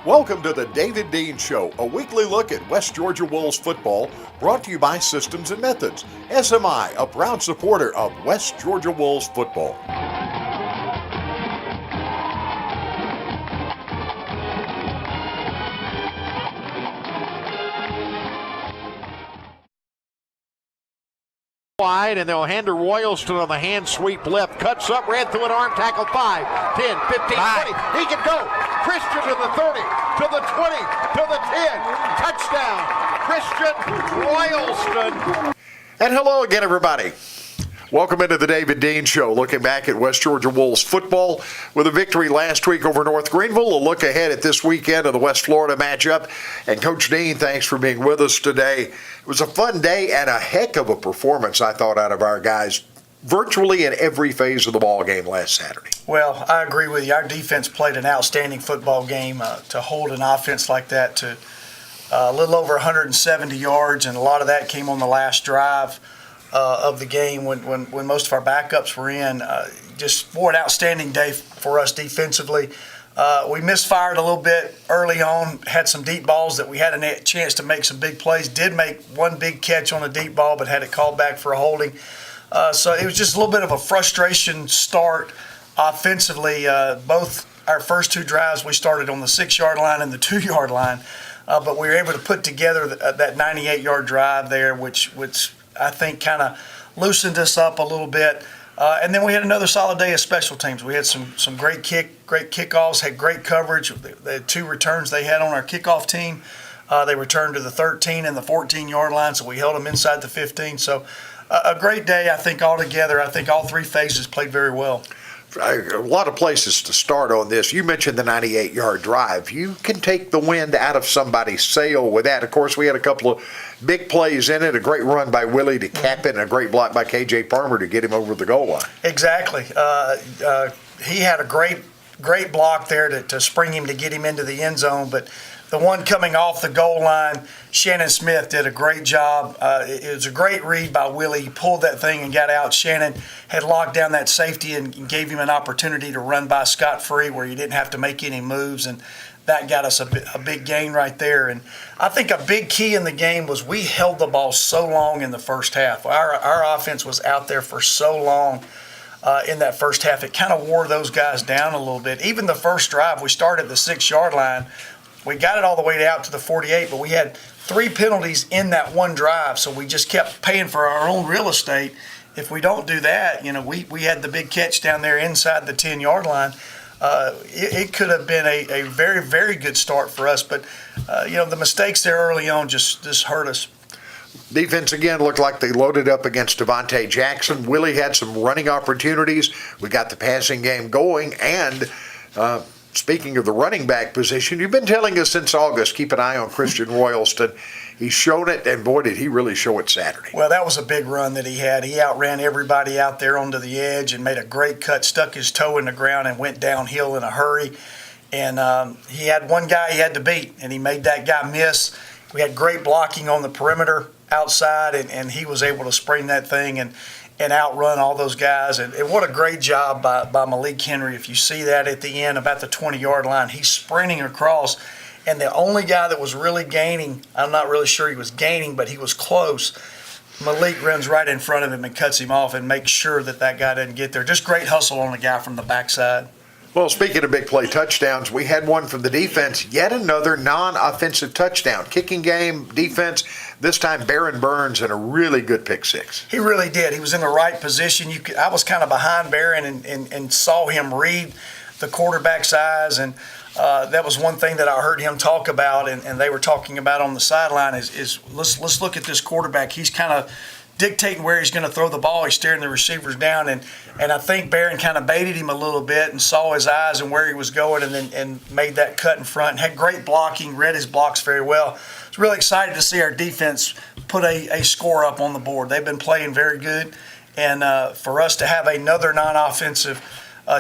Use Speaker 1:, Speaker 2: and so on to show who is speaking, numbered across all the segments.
Speaker 1: Welcome to the David Dean Show, a weekly look at West Georgia Wolves football brought to you by Systems and Methods. SMI, a proud supporter of West Georgia Wolves football.
Speaker 2: Wide, and they'll hand to Royalston on the hand sweep left. Cuts up, ran through an arm tackle. 5, 10, 15, 20. He can go. Christian to the 30, to the 20, to the 10. Touchdown, Christian Royalston.
Speaker 1: And hello again, everybody. Welcome into the David Dean Show, looking back at West Georgia Wolves football with a victory last week over North Greenville. A look ahead at this weekend of the West Florida matchup. And Coach Dean, thanks for being with us today. It was a fun day and a heck of a performance, I thought, out of our guys virtually in every phase of the ball game last Saturday.
Speaker 3: Well, I agree with you. Our defense played an outstanding football game to hold an offense like that to a little over 170 yards, and a lot of that came on the last drive of the game when most of our backups were in. Just for an outstanding day for us defensively. We misfired a little bit early on, had some deep balls that we had a chance to make some big plays. Did make one big catch on a deep ball, but had it called back for a holding. So it was just a little bit of a frustration start offensively. Both our first two drives, we started on the 6-yard line and the 2-yard line. But we were able to put together that 98-yard drive there, which I think kind of loosened us up a little bit. And then we had another solid day of special teams. We had some great kickoffs, had great coverage. The two returns they had on our kickoff team, they returned to the 13 and the 14-yard line, so we held them inside the 15. So a great day, I think, altogether. I think all three phases played very well.
Speaker 1: A lot of places to start on this. You mentioned the 98-yard drive. You can take the wind out of somebody's sail with that. Of course, we had a couple of big plays in it, a great run by Willie to cap it, and a great block by K.J. Palmer to get him over the goal line.
Speaker 3: Exactly. He had a great block there to spring him to get him into the end zone, but the one coming off the goal line, Shannon Smith did a great job. It was a great read by Willie. He pulled that thing and got out. Shannon had locked down that safety and gave him an opportunity to run by scot-free where he didn't have to make any moves, and that got us a big gain right there. And I think a big key in the game was we held the ball so long in the first half. Our offense was out there for so long in that first half. It kind of wore those guys down a little bit. Even the first drive, we started the 6-yard line. We got it all the way out to the 48, but we had 3 penalties in that one drive, so we just kept paying for our own real estate. If we don't do that, we had the big catch down there inside the 10-yard line. It could have been a very, very good start for us, but, the mistakes there early on just hurt us.
Speaker 1: Defense, again, looked like they loaded up against Devontae Jackson. Willie had some running opportunities. We got the passing game going, and speaking of the running back position, you've been telling us since August, keep an eye on Christian Royalston. He's shown it, and boy, did he really show it Saturday.
Speaker 3: Well, that was a big run that he had. He outran everybody out there onto the edge and made a great cut, stuck his toe in the ground, and went downhill in a hurry. And he had one guy he had to beat, and he made that guy miss. We had great blocking on the perimeter outside, and he was able to spring that thing and outrun all those guys. And what a great job by Malik Henry. If you see that at the end, about the 20-yard line, he's sprinting across. And the only guy that was really gaining, I'm not really sure he was gaining, but he was close. Malik runs right in front of him and cuts him off and makes sure that guy doesn't get there. Just great hustle on the guy from the backside.
Speaker 1: Well, speaking of big play touchdowns, we had one from the defense, yet another non-offensive touchdown. Kicking game, defense, this time Baron Burns and a really good pick six.
Speaker 3: He really did. He was in the right position. I was kind of behind Baron and saw him read the quarterback's eyes, and that was one thing that I heard him talk about, and they were talking about on the sideline is let's look at this quarterback. He's kind of dictating where he's going to throw the ball. He's staring the receivers down, and I think Barron kind of baited him a little bit and saw his eyes and where he was going, and made that cut in front. And had great blocking, read his blocks very well. I was really excited to see our defense put a score up on the board. They've been playing very good, and for us to have another non-offensive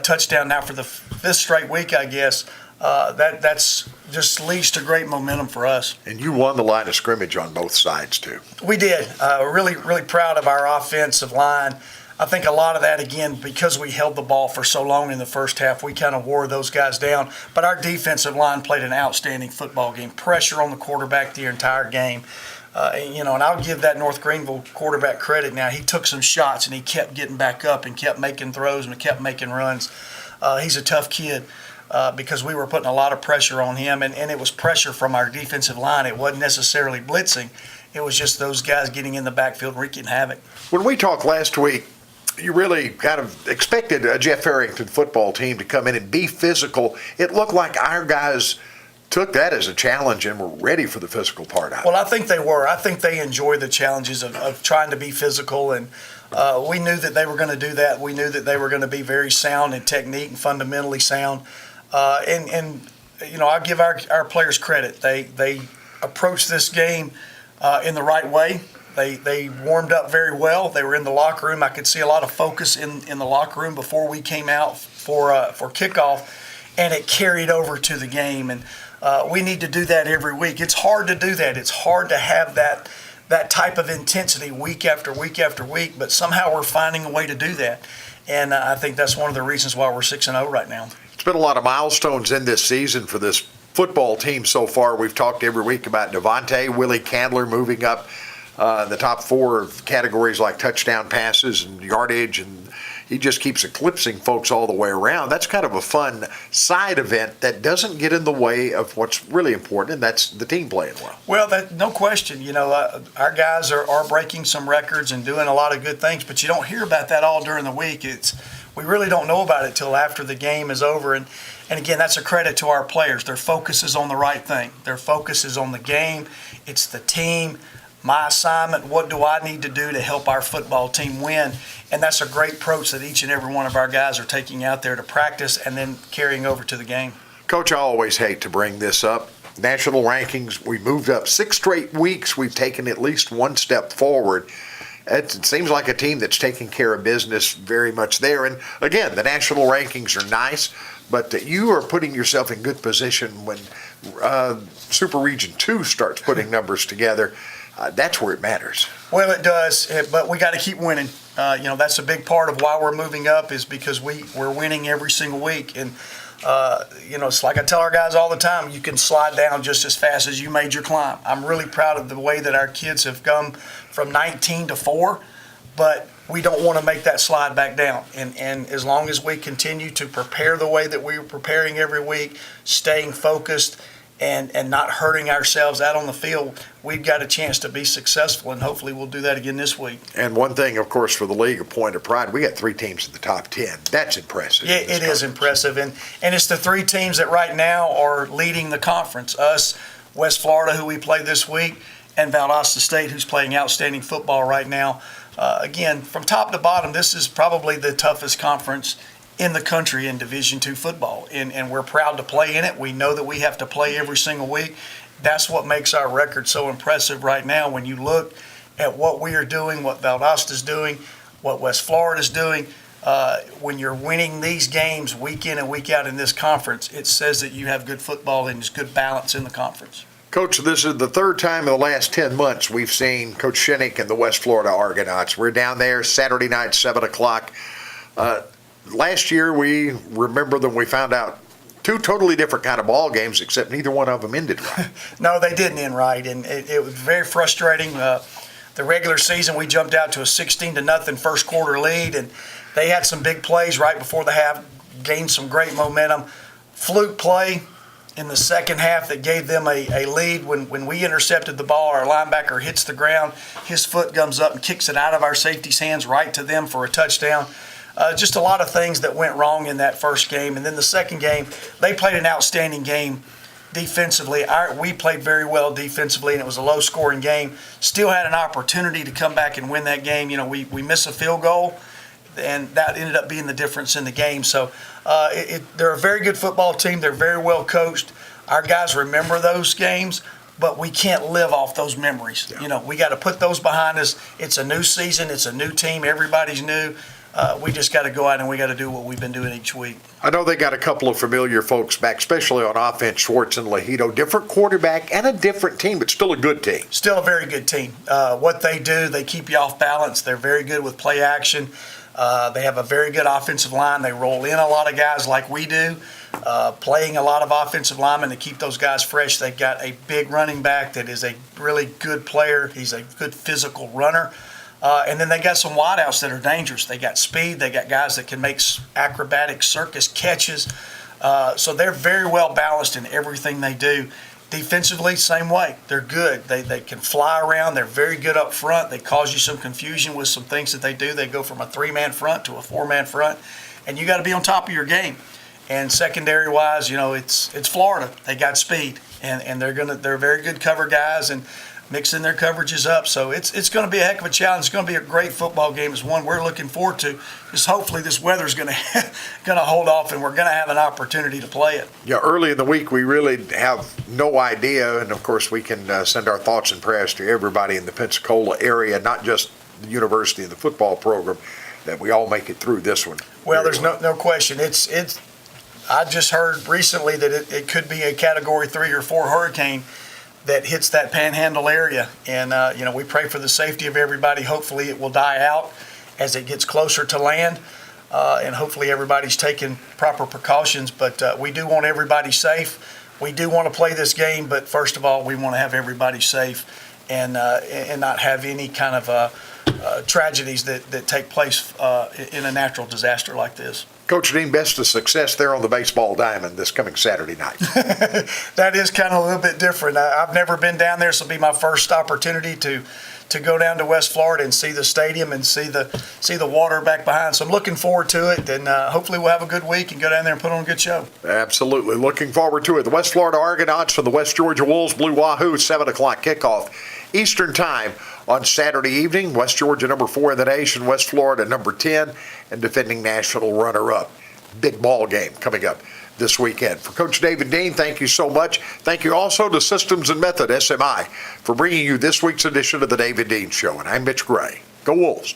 Speaker 3: touchdown now for the 5th straight week, I guess, that's just leads to great momentum for us.
Speaker 1: And you won the line of scrimmage on both sides, too.
Speaker 3: We did. Really, really proud of our offensive line. I think a lot of that, again, because we held the ball for so long in the first half, we kind of wore those guys down. But our defensive line played an outstanding football game. Pressure on the quarterback the entire game. And I'll give that North Greenville quarterback credit now. He took some shots, and he kept getting back up and kept making throws and kept making runs. He's a tough kid because we were putting a lot of pressure on him, and it was pressure from our defensive line. It wasn't necessarily blitzing. It was just those guys getting in the backfield and wreaking havoc.
Speaker 1: When we talked last week, you really kind of expected a Jeff Harrington football team to come in and be physical. It looked like our guys took that as a challenge and were ready for the physical part of it.
Speaker 3: Well, I think they were. I think they enjoyed the challenges of trying to be physical, and we knew that they were going to do that. We knew that they were going to be very sound in technique and fundamentally sound. I'll give our players credit. They approached this game in the right way. They warmed up very well. They were in the locker room. I could see a lot of focus in the locker room before we came out for kickoff, and it carried over to the game. And we need to do that every week. It's hard to do that. It's hard to have that type of intensity week after week after week, but somehow we're finding a way to do that. And I think that's one of the reasons why we're 6-0 right now.
Speaker 1: It's been a lot of milestones in this season for this football team so far. We've talked every week about Devontae, Willie Candler moving up in the top 4 of categories like touchdown passes and yardage, and he just keeps eclipsing folks all the way around. That's kind of a fun side event that doesn't get in the way of what's really important, and that's the team playing well.
Speaker 3: Well, no question. Our guys are breaking some records and doing a lot of good things, but you don't hear about that all during the week. We really don't know about it till after the game is over. And again, that's a credit to our players. Their focus is on the right thing. Their focus is on the game. It's the team. My assignment, what do I need to do to help our football team win? And that's a great approach that each and every one of our guys are taking out there to practice and then carrying over to the game.
Speaker 1: Coach, I always hate to bring this up. National rankings, we moved up 6 straight weeks. We've taken at least one step forward. It seems like a team that's taking care of business very much there. And again, the national rankings are nice, but you are putting yourself in good position when Super Region 2 starts putting numbers together. That's where it matters.
Speaker 3: Well, it does, but we got to keep winning. That's a big part of why we're moving up is because we're winning every single week. And, it's like I tell our guys all the time, you can slide down just as fast as you made your climb. I'm really proud of the way that our kids have come from 19 to 4, but we don't want to make that slide back down. And as long as we continue to prepare the way that we're preparing every week, staying focused, and not hurting ourselves out on the field, we've got a chance to be successful, and hopefully we'll do that again this week.
Speaker 1: And one thing, of course, for the league, a point of pride, we got 3 teams in the top 10. That's impressive.
Speaker 3: Yeah, it is impressive, and it's the 3 teams that right now are leading the conference. Us, West Florida, who we play this week, and Valdosta State, who's playing outstanding football right now. Again, from top to bottom, this is probably the toughest conference in the country in Division II football, and we're proud to play in it. We know that we have to play every single week. That's what makes our record so impressive right now. When you look at what we are doing, what Valdosta's doing, what West Florida's doing, when you're winning these games week in and week out in this conference, it says that you have good football and there's good balance in the conference.
Speaker 1: Coach, this is the 3rd time in the last 10 months we've seen Coach Shinnick and the West Florida Argonauts. We're down there Saturday night, 7 o'clock. Last year, we remember that we found out 2 totally different kind of ball games, except neither one of them ended right.
Speaker 3: No, they didn't end right, and it was very frustrating. The regular season, we jumped out to a 16-0 first quarter lead, and they had some big plays right before the half, gained some great momentum. Fluke play in the second half that gave them a lead. When we intercepted the ball, our linebacker hits the ground, his foot comes up and kicks it out of our safety's hands right to them for a touchdown. Just a lot of things that went wrong in that first game. And then the second game, they played an outstanding game defensively. We played very well defensively, and it was a low-scoring game. Still had an opportunity to come back and win that game. We missed a field goal, and that ended up being the difference in the game. So they're a very good football team. They're very well coached. Our guys remember those games, but we can't live off those memories. Yeah. We got to put those behind us. It's a new season. It's a new team. Everybody's new. We just got to go out and we got to do what we've been doing each week.
Speaker 1: I know they got a couple of familiar folks back, especially on offense, Schwartz and Lehito. Different quarterback and a different team, but still a good team.
Speaker 3: Still a very good team. What they do, they keep you off balance. They're very good with play action. They have a very good offensive line. They roll in a lot of guys like we do, playing a lot of offensive linemen to keep those guys fresh. They've got a big running back that is a really good player. He's a good physical runner. And then they got some wideouts that are dangerous. They got speed. They got guys that can make acrobatic circus catches. So they're very well balanced in everything they do. Defensively, same way. They're good. They can fly around. They're very good up front. They cause you some confusion with some things that they do. They go from a 3-man front to a 4-man front, and you got to be on top of your game. And secondary-wise, it's Florida. They got speed, and they're very good cover guys and mixing their coverages up. So it's going to be a heck of a challenge. It's going to be a great football game. It's one we're looking forward to. Just hopefully this weather's going to hold off and we're going to have an opportunity to play it.
Speaker 1: Yeah, early in the week we really have no idea, and of course we can send our thoughts and prayers to everybody in the Pensacola area, not just the university and the football program, that we all make it through this one.
Speaker 3: Well, there's no question. I just heard recently that it could be a Category 3 or 4 hurricane that hits that Panhandle area, and we pray for the safety of everybody. Hopefully it will die out as it gets closer to land, and hopefully everybody's taking proper precautions, but we do want everybody safe. We do want to play this game, but first of all, we want to have everybody safe and not have any kind of tragedies that take place in a natural disaster like this.
Speaker 1: Coach Dean, best of success there on the baseball diamond this coming Saturday night.
Speaker 3: That is kind of a little bit different. I've never been down there, so it'll be my first opportunity to go down to West Florida and see the stadium and see the water back behind. So I'm looking forward to it, and hopefully we'll have a good week and go down there and put on a good show.
Speaker 1: Absolutely. Looking forward to it. The West Florida Argonauts from the West Georgia Wolves, Blue Wahoo, 7 o'clock kickoff Eastern Time on Saturday evening. West Georgia number 4 in the nation, West Florida number 10, and defending national runner-up. Big ball game coming up this weekend. For Coach David Dean, thank you so much. Thank you also to Systems and Method, SMI, for bringing you this week's edition of the David Dean Show. And I'm Mitch Gray. Go Wolves.